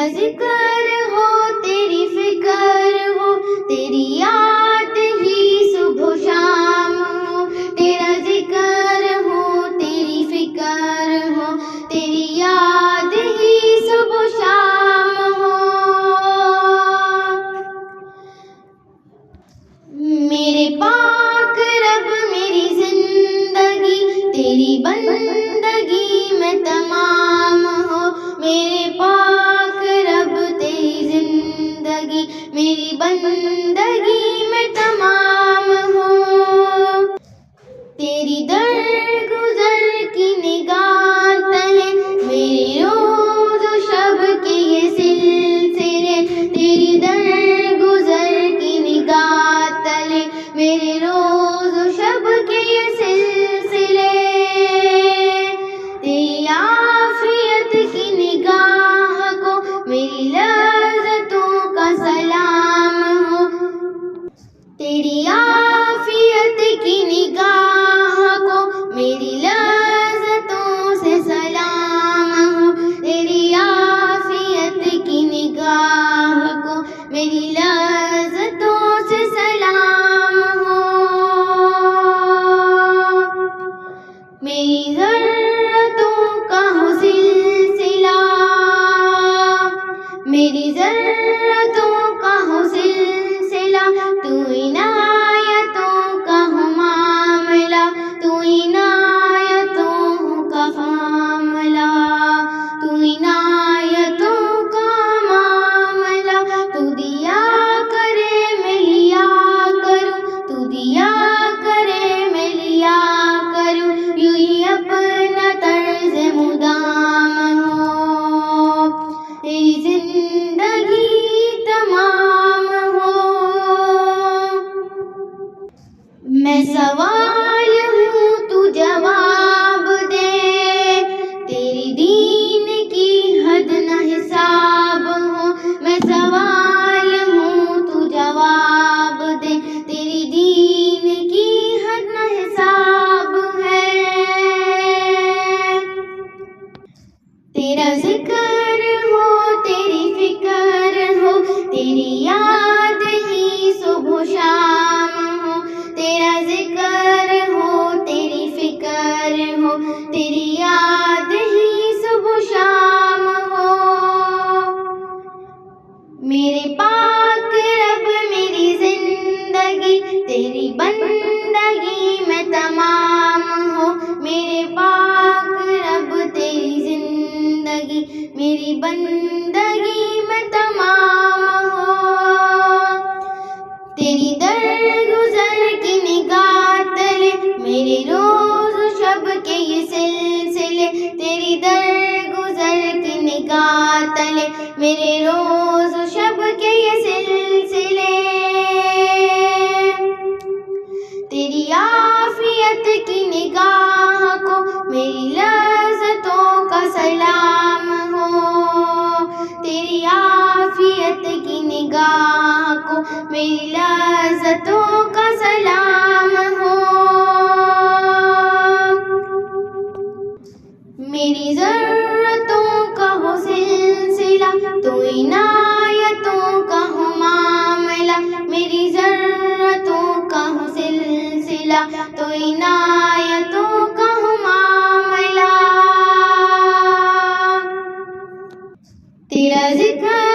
تیرا ذکر ہو، تیری فکر ہو، تیری یاد ہی صبح و شام ہو. تیرا ذکر ہو، تیری فکر ہو، تیری یاد ہی صبح و شام ہو. میرے پاک رب میری زندگی تیری بندگی میں تمام ہو. میرے پاک رب تیری زندگی میری بندگی میں تمام ہو. تیری درگزر کی نگاہ تلے میرے روز و شب کے یہ سلسلے. تیری درگزر کی نگاہ تلے میرے روز و شب کے یہ سلسلے. تیری عافیت کی نگاہ کو میری لذتوں کا سلام ہو. تیری عافیت کی نگاہ کو میری لذتوں سے سلام ہو. تیری عافیت کی نگاہ کو میری لذتوں سے سلام ہو. میری ضرورتوں کا ہو سلسلہ، میری ضرورتوں کا ہو سلسلہ. تو عنایتوں کا ہو معاملہ، تو عنایتوں کا معاملہ، تو عنایتوں کا معاملہ. تو دیا کرے میں لیا کروں، تو دیا کرے میں لیا کروں. یوں ہی اپنا طرز مدام ہو، تیری زندگی تمام ہو. میں سوال ہوں تو جواب دے، تیری دین کی حد نہ حساب ہو. میں سوال ہوں تو جواب دے، تیری دین کی حد نہ حساب ہے. تیرا ذکر ہو، تیری فکر ہو، تیری یاد ہی صبح و شام ہو. تیرا ذکر ہو، تیری فکر ہو، تیری یاد ہی صبح و شام ہو. میرے پاک رب میری زندگی تیری بندگی میں تمام ہو. میرے پاک رب تیری زندگی میری بندگی میں تمام ہو. تیری درگزر کی نگاہ تلے میرے روز و شب کے یہ سلسلے. تیری درگزر کی نگاہ تلے میرے روز و شب کے یہ سلسلے. تیری عافیت کی نگاہ کو میری لذتوں کا سلام ہو. تیری عافیت کی نگاہ کو میری لذتوں کا سلام ہو. میری ضرورتوں کا ہو سلسلہ، تو عنایتوں کا ہو معاملہ. میری ضرورتوں کا ہو سلسلہ، تو عنایتوں کا ہو معاملہ. تیرا ذکر